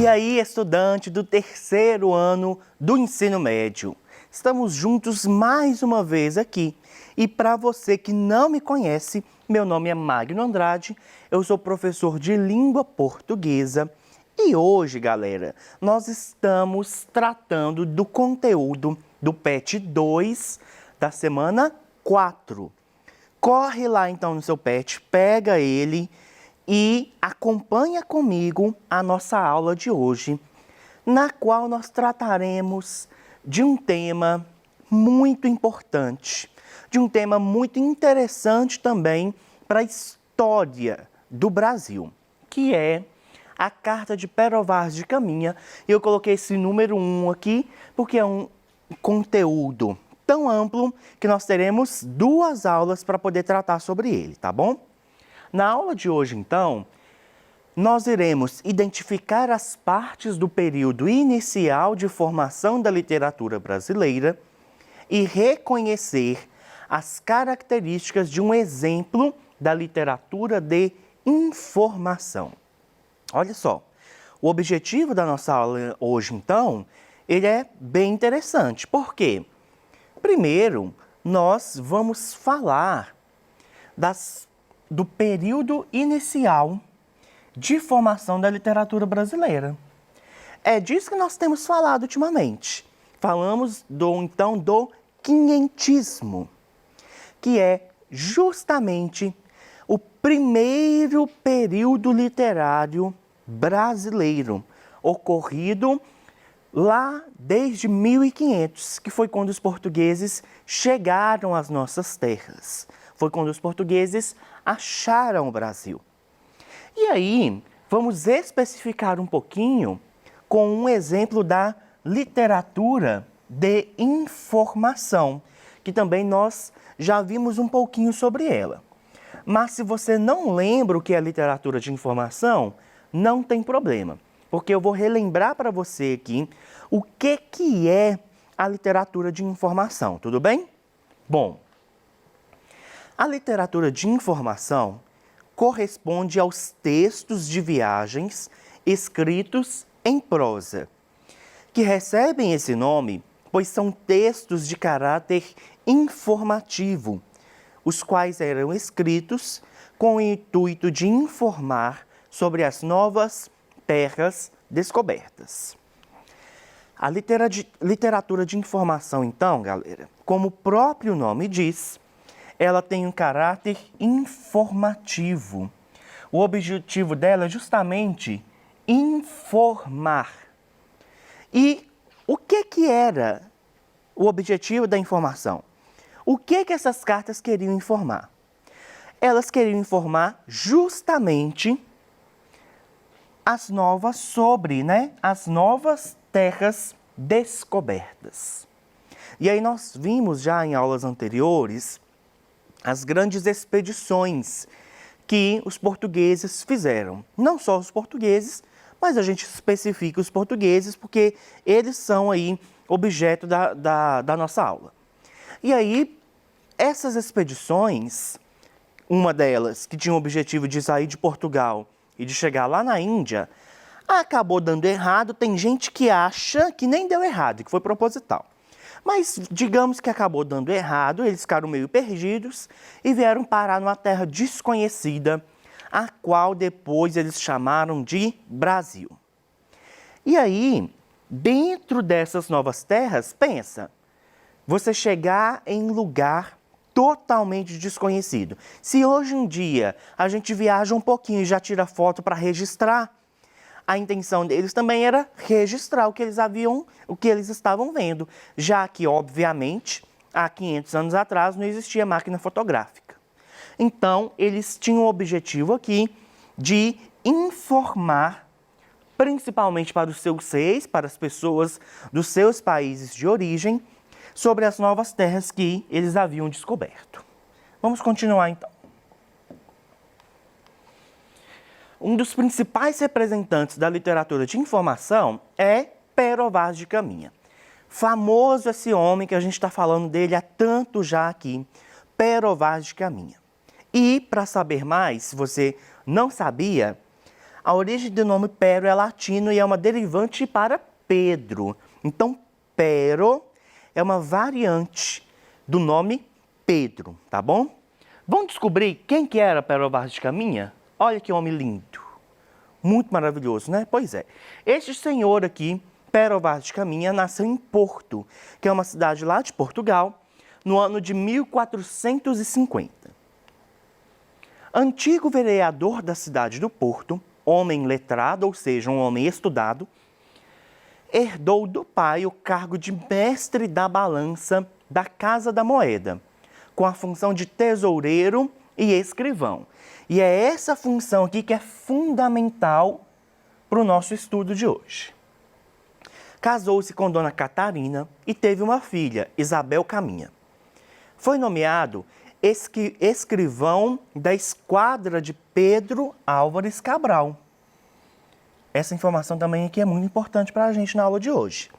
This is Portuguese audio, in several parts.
E aí, estudante do terceiro ano do ensino médio, estamos juntos mais uma vez aqui. E para você que não me conhece, meu nome é Magno Andrade, eu sou professor de língua portuguesa. E hoje, galera, nós estamos tratando do conteúdo do PET 2 da semana 4. Corre lá então no seu PET, pega ele e acompanha comigo a nossa aula de hoje, na qual nós trataremos de um tema muito importante, de um tema muito interessante também para a história do Brasil, que é a Carta de Pero Vaz de Caminha. Eu coloquei esse número 1 aqui porque é um conteúdo tão amplo que nós teremos 2 aulas para poder tratar sobre ele, tá bom? Na aula de hoje, então, nós iremos identificar as partes do período inicial de formação da literatura brasileira e reconhecer as características de um exemplo da literatura de informação. Olha só, o objetivo da nossa aula hoje, então, ele é bem interessante. Por quê? Primeiro, nós vamos falar do período inicial de formação da literatura brasileira. É disso que nós temos falado ultimamente. Falamos então do quinhentismo, que é justamente o primeiro período literário brasileiro, ocorrido lá desde 1500, que foi quando os portugueses chegaram às nossas terras. Foi quando os portugueses acharam o Brasil. E aí, vamos especificar um pouquinho com um exemplo da literatura de informação, que também nós já vimos um pouquinho sobre ela. Mas se você não lembra o que é literatura de informação, não tem problema, porque eu vou relembrar para você aqui o que é a literatura de informação, tudo bem? Bom, a literatura de informação corresponde aos textos de viagens escritos em prosa, que recebem esse nome pois são textos de caráter informativo, os quais eram escritos com o intuito de informar sobre as novas terras descobertas. A literatura de informação, então, galera, como o próprio nome diz, ela tem um caráter informativo. O objetivo dela é justamente informar. E o que era o objetivo da informação? O que essas cartas queriam informar? Elas queriam informar justamente as novas as novas terras descobertas. E aí nós vimos já em aulas anteriores as grandes expedições que os portugueses fizeram. Não só os portugueses, mas a gente especifica os portugueses porque eles são aí objeto da nossa aula. E aí, essas expedições, uma delas que tinha o objetivo de sair de Portugal e de chegar lá na Índia, acabou dando errado. Tem gente que acha que nem deu errado, que foi proposital. Mas digamos que acabou dando errado, eles ficaram meio perdidos e vieram parar numa terra desconhecida, a qual depois eles chamaram de Brasil. E aí, dentro dessas novas terras, pensa, você chegar em lugar totalmente desconhecido. Se hoje em dia a gente viaja um pouquinho e já tira foto para registrar, a intenção deles também era registrar o que eles estavam vendo, já que, obviamente, há 500 anos atrás não existia máquina fotográfica. Então, eles tinham o objetivo aqui de informar, principalmente para os seus reis, para as pessoas dos seus países de origem, sobre as novas terras que eles haviam descoberto. Vamos continuar, então. Um dos principais representantes da literatura de informação é Pero Vaz de Caminha. Famoso esse homem que a gente está falando dele há tanto já aqui, Pero Vaz de Caminha. E, para saber mais, se você não sabia, A origem do nome Pero é latino e é uma derivante para Pedro. Então, Pero é uma variante do nome Pedro, tá bom? Vamos descobrir quem que era Pero Vaz de Caminha? Olha que homem lindo. Muito maravilhoso, né? Pois é. Este senhor aqui, Pero Vaz de Caminha, nasceu em Porto, que é uma cidade lá de Portugal, no ano de 1450. Antigo vereador da cidade do Porto, homem letrado, ou seja, um homem estudado, herdou do pai o cargo de mestre da balança da Casa da Moeda, com a função de tesoureiro e escrivão. E é essa função aqui que é fundamental para o nosso estudo de hoje. Casou-se com Dona Catarina e teve uma filha, Isabel Caminha. Foi nomeado escrivão da esquadra de Pedro Álvares Cabral. Essa informação também aqui é muito importante para a gente na aula de hoje.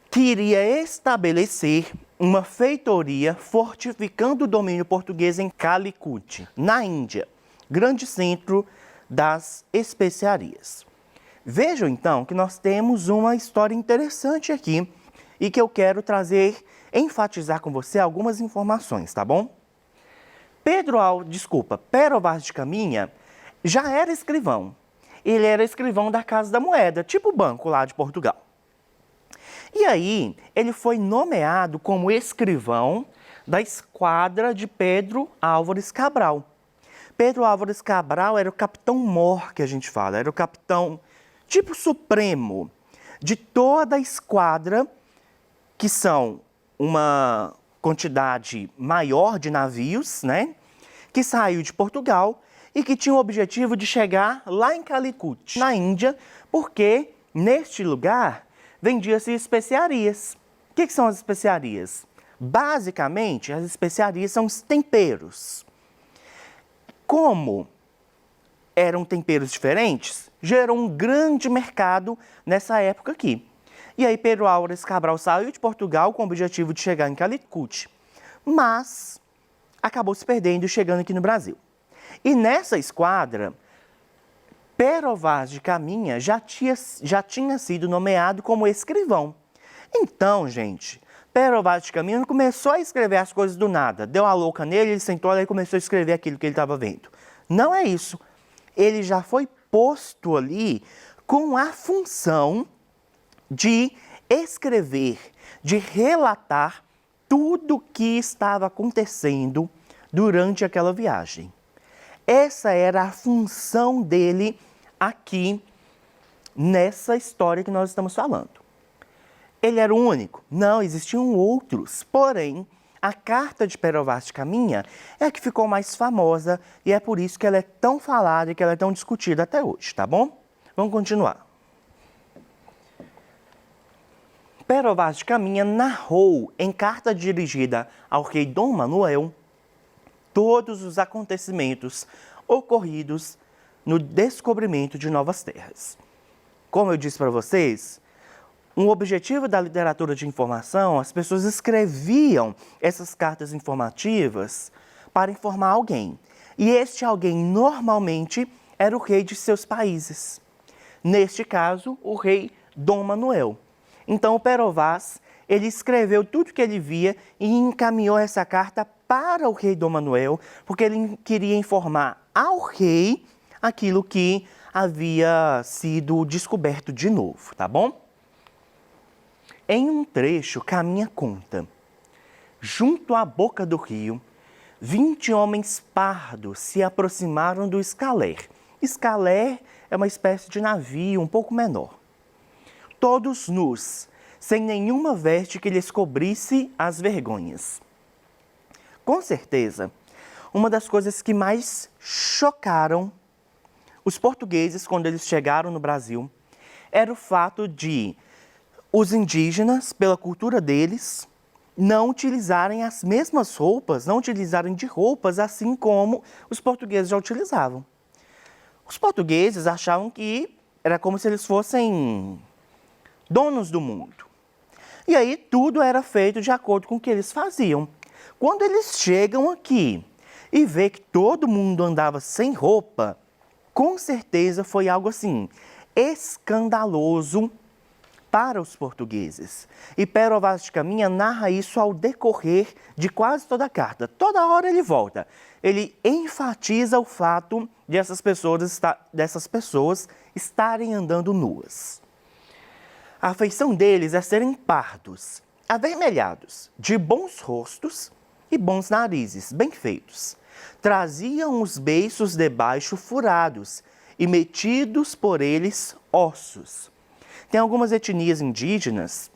Queria estabelecer uma feitoria fortificando o domínio português em Calicut, na Índia, grande centro das especiarias. Vejam então que nós temos uma história interessante aqui e que eu quero enfatizar com você algumas informações, tá bom? Pero Vaz de Caminha já era escrivão. Ele era escrivão da Casa da Moeda, tipo o banco lá de Portugal. E aí, ele foi nomeado como escrivão da esquadra de Pedro Álvares Cabral. Pedro Álvares Cabral era o capitão-mor, que a gente fala, era o capitão tipo supremo de toda a esquadra, que são uma quantidade maior de navios, né, que saiu de Portugal e que tinha o objetivo de chegar lá em Calicut, na Índia, porque neste lugar vendia-se especiarias. O que são as especiarias? Basicamente, as especiarias são os temperos. Como eram temperos diferentes, gerou um grande mercado nessa época aqui. E aí Pedro Álvares Cabral saiu de Portugal com o objetivo de chegar em Calicut, mas acabou se perdendo e chegando aqui no Brasil. E nessa esquadra, Pero Vaz de Caminha já tinha sido nomeado como escrivão. Então, gente, Pero Vaz de Caminha não começou a escrever as coisas do nada. Deu uma louca nele, ele sentou lá e começou a escrever aquilo que ele estava vendo. Não é isso. Ele já foi posto ali com a função de escrever, de relatar tudo o que estava acontecendo durante aquela viagem. Essa era a função dele aqui nessa história que nós estamos falando. Ele era o único? Não, existiam outros. Porém, a carta de Pero Vaz de Caminha é a que ficou mais famosa e é por isso que ela é tão falada e que ela é tão discutida até hoje, tá bom? Vamos continuar. Pero Vaz de Caminha narrou em carta dirigida ao rei Dom Manuel todos os acontecimentos ocorridos no descobrimento de novas terras. Como eu disse para vocês, um objetivo da literatura de informação, as pessoas escreviam essas cartas informativas para informar alguém. E este alguém normalmente era o rei de seus países. Neste caso, o rei Dom Manuel. Então, o Pero Vaz, ele escreveu tudo que ele via e encaminhou essa carta para o rei Dom Manuel, porque ele queria informar ao rei aquilo que havia sido descoberto de novo, tá bom? Em um trecho, Caminha conta: junto à boca do rio, 20 homens pardos se aproximaram do Escaler. Escaler é uma espécie de navio um pouco menor. Todos nus, sem nenhuma veste que lhes cobrisse as vergonhas. Com certeza, uma das coisas que mais chocaram os portugueses quando eles chegaram no Brasil era o fato de os indígenas, pela cultura deles, não utilizarem as mesmas roupas, não utilizarem de roupas assim como os portugueses já utilizavam. Os portugueses achavam que era como se eles fossem donos do mundo. E aí tudo era feito de acordo com o que eles faziam. Quando eles chegam aqui e vê que todo mundo andava sem roupa, com certeza foi algo assim, escandaloso para os portugueses. E Pero Vaz de Caminha narra isso ao decorrer de quase toda a carta. Toda hora ele volta. Ele enfatiza o fato de dessas pessoas estarem andando nuas. A feição deles é serem pardos, avermelhados, de bons rostos e bons narizes, bem feitos. Traziam os beiços debaixo furados e metidos por eles ossos. Tem algumas etnias indígenas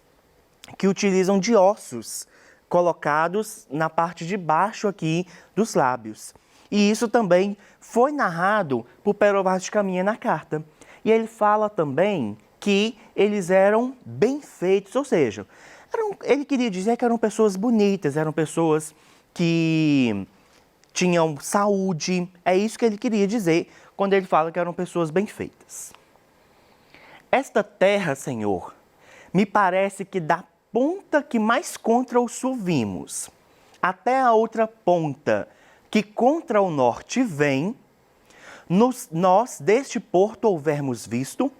que utilizam de ossos colocados na parte de baixo aqui dos lábios. E isso também foi narrado por Pero Vaz de Caminha na carta. E ele fala também que eles eram bem feitos, ou seja, ele queria dizer que eram pessoas bonitas, eram pessoas que tinham saúde. É isso que ele queria dizer quando ele fala que eram pessoas bem feitas. Esta terra, Senhor, me parece que da ponta que mais contra o sul vimos, até a outra ponta que contra o norte vem, nós deste porto houvermos visto,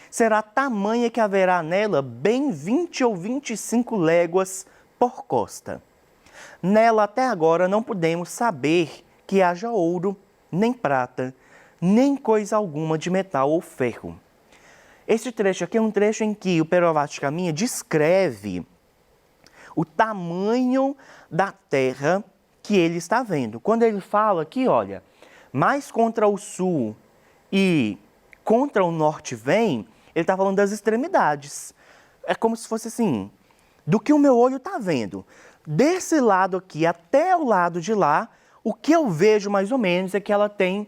será tamanha que haverá nela bem 20 ou 25 léguas por costa. Nela até agora não podemos saber que haja ouro, nem prata, nem coisa alguma de metal ou ferro. Este trecho aqui é um trecho em que o Pero Vaz de Caminha descreve o tamanho da terra que ele está vendo. Quando ele fala aqui, olha, mais contra o sul e contra o norte vem, ele está falando das extremidades. É como se fosse assim, do que o meu olho está vendo. Desse lado aqui até o lado de lá, o que eu vejo mais ou menos é que ela tem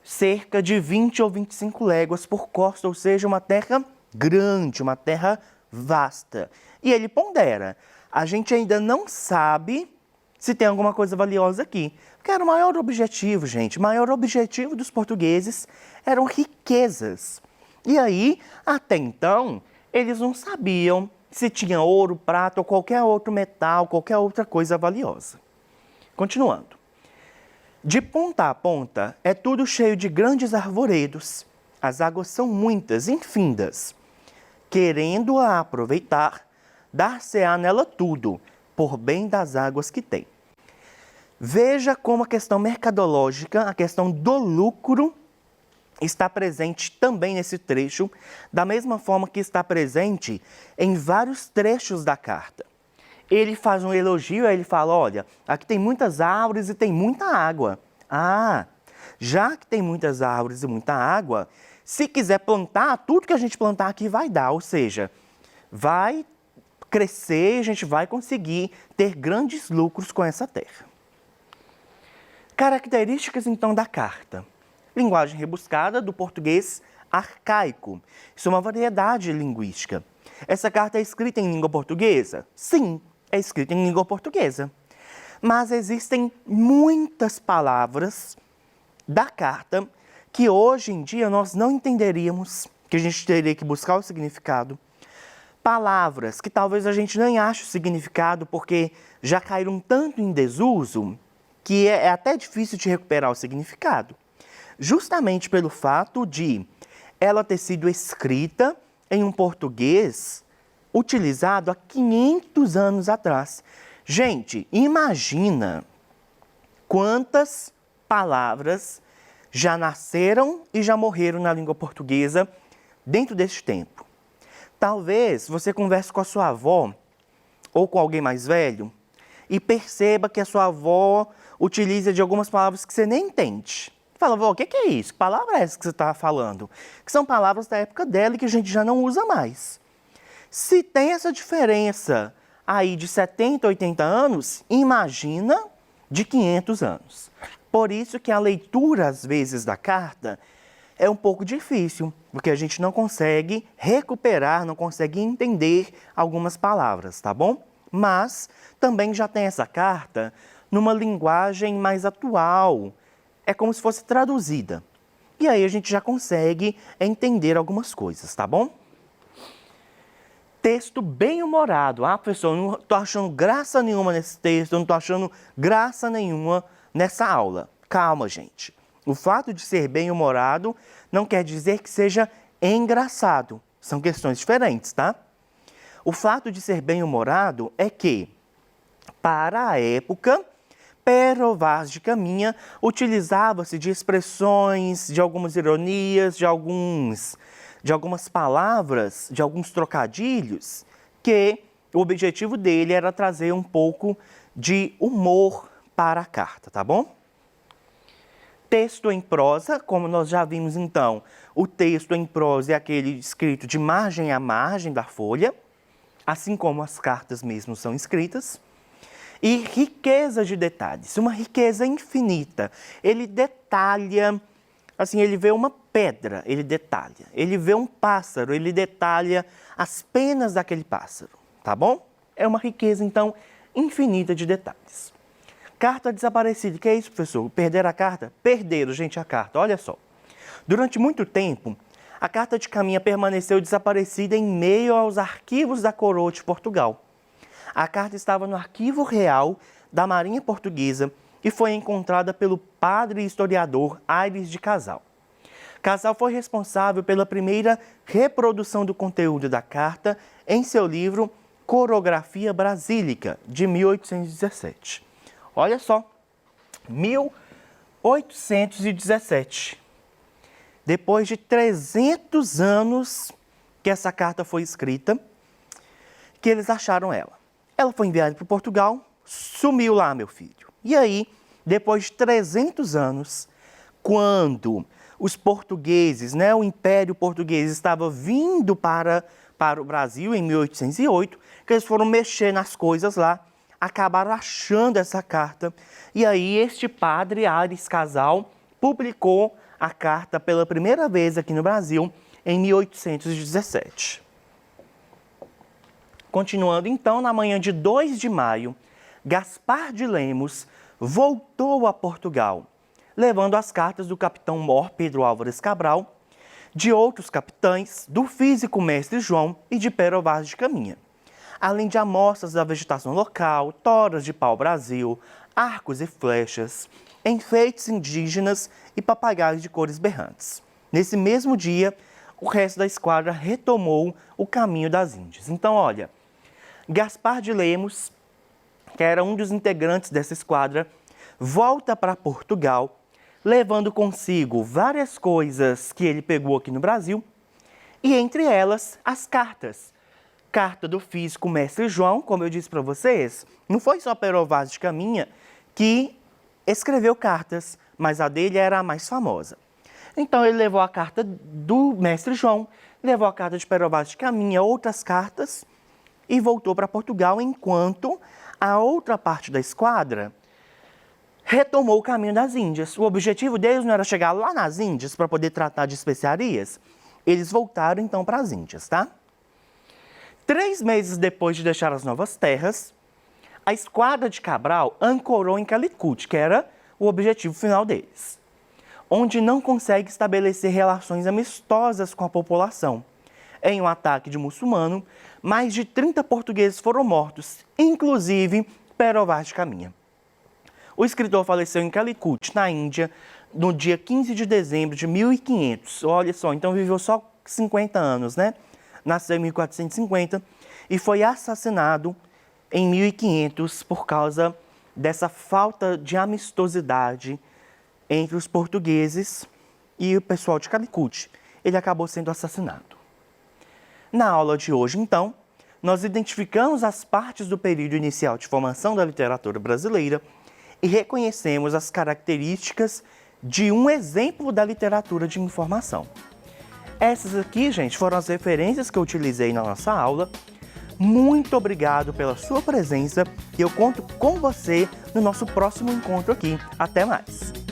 cerca de 20 ou 25 léguas por costa, ou seja, uma terra grande, uma terra vasta. E ele pondera, a gente ainda não sabe se tem alguma coisa valiosa aqui. Porque era o maior objetivo, gente, o maior objetivo dos portugueses eram riquezas. E aí, até então, eles não sabiam se tinha ouro, prata ou qualquer outro metal, qualquer outra coisa valiosa. Continuando. De ponta a ponta, é tudo cheio de grandes arvoredos. As águas são muitas, infindas. Querendo-a aproveitar, dar-se-á nela tudo, por bem das águas que tem. Veja como a questão mercadológica, a questão do lucro, está presente também nesse trecho, da mesma forma que está presente em vários trechos da carta. Ele faz um elogio, aí ele fala, olha, aqui tem muitas árvores e tem muita água. Ah, já que tem muitas árvores e muita água, se quiser plantar, tudo que a gente plantar aqui vai dar, ou seja, vai crescer e a gente vai conseguir ter grandes lucros com essa terra. Características, então, da carta. Linguagem rebuscada do português arcaico. Isso é uma variedade linguística. Essa carta é escrita em língua portuguesa? Sim, é escrita em língua portuguesa. Mas existem muitas palavras da carta que hoje em dia nós não entenderíamos, que a gente teria que buscar o significado. Palavras que talvez a gente nem ache o significado porque já caíram tanto em desuso que é até difícil de recuperar o significado. Justamente pelo fato de ela ter sido escrita em um português utilizado há 500 anos atrás. Gente, imagina quantas palavras já nasceram e já morreram na língua portuguesa dentro deste tempo. Talvez você converse com a sua avó ou com alguém mais velho e perceba que a sua avó utiliza de algumas palavras que você nem entende. Fala, vó, o que é isso? Que palavra é essa que você está falando? Que são palavras da época dela e que a gente já não usa mais. Se tem essa diferença aí de 70, 80 anos, imagina de 500 anos. Por isso que a leitura, às vezes, da carta é um pouco difícil, porque a gente não consegue recuperar, não consegue entender algumas palavras, tá bom? Mas também já tem essa carta numa linguagem mais atual. É como se fosse traduzida. E aí a gente já consegue entender algumas coisas, tá bom? Texto bem humorado. Ah, professor, eu não estou achando graça nenhuma nesse texto, eu não estou achando graça nenhuma nessa aula. Calma, gente. O fato de ser bem-humorado não quer dizer que seja engraçado. São questões diferentes, tá? O fato de ser bem-humorado é que, para a época, Pero Vaz de Caminha utilizava-se de expressões, de algumas ironias, de algumas palavras, de alguns trocadilhos, que o objetivo dele era trazer um pouco de humor para a carta, tá bom? Texto em prosa, como nós já vimos então, o texto em prosa é aquele escrito de margem a margem da folha, assim como as cartas mesmo são escritas. E riqueza de detalhes, uma riqueza infinita. Ele detalha, assim, ele vê uma pedra, ele detalha. Ele vê um pássaro, ele detalha as penas daquele pássaro, tá bom? É uma riqueza, então, infinita de detalhes. Carta desaparecida, que é isso, professor? Perderam a carta? Perderam, gente, a carta, olha só. Durante muito tempo, a carta de Caminha permaneceu desaparecida em meio aos arquivos da coroa de Portugal. A carta estava no Arquivo Real da Marinha Portuguesa e foi encontrada pelo padre e historiador Aires de Casal. Casal foi responsável pela primeira reprodução do conteúdo da carta em seu livro Corografia Brasílica, de 1817. Olha só, 1817. Depois de 300 anos que essa carta foi escrita, que eles acharam ela. Ela foi enviada para Portugal, sumiu lá, meu filho. E aí, depois de 300 anos, quando os portugueses, o Império Português estava vindo para o Brasil em 1808, que eles foram mexer nas coisas lá, acabaram achando essa carta. E aí, este padre Aires Casal publicou a carta pela primeira vez aqui no Brasil em 1817. Continuando então, na manhã de 2 de maio, Gaspar de Lemos voltou a Portugal, levando as cartas do capitão-mor Pedro Álvares Cabral, de outros capitães, do físico mestre João e de Pero Vaz de Caminha, além de amostras da vegetação local, toras de pau-brasil, arcos e flechas, enfeites indígenas e papagaios de cores berrantes. Nesse mesmo dia, o resto da esquadra retomou o caminho das Índias. Então, olha, Gaspar de Lemos, que era um dos integrantes dessa esquadra, volta para Portugal, levando consigo várias coisas que ele pegou aqui no Brasil, e entre elas as cartas. Carta do físico mestre João, como eu disse para vocês, não foi só Pero Vaz de Caminha que escreveu cartas, mas a dele era a mais famosa. Então ele levou a carta do mestre João, levou a carta de Pero Vaz de Caminha, outras cartas, e voltou para Portugal, enquanto a outra parte da esquadra retomou o caminho das Índias. O objetivo deles não era chegar lá nas Índias para poder tratar de especiarias. Eles voltaram então para as Índias, tá? 3 meses depois de deixar as novas terras, a esquadra de Cabral ancorou em Calicut, que era o objetivo final deles, onde não consegue estabelecer relações amistosas com a população. Em um ataque de muçulmano, mais de 30 portugueses foram mortos, inclusive Pero Vaz de Caminha. O escritor faleceu em Calicut, na Índia, no dia 15 de dezembro de 1500. Olha só, então viveu só 50 anos, né? Nasceu em 1450 e foi assassinado em 1500 por causa dessa falta de amistosidade entre os portugueses e o pessoal de Calicut. Ele acabou sendo assassinado. Na aula de hoje, então, nós identificamos as partes do período inicial de formação da literatura brasileira e reconhecemos as características de um exemplo da literatura de informação. Essas aqui, gente, foram as referências que eu utilizei na nossa aula. Muito obrigado pela sua presença e eu conto com você no nosso próximo encontro aqui. Até mais!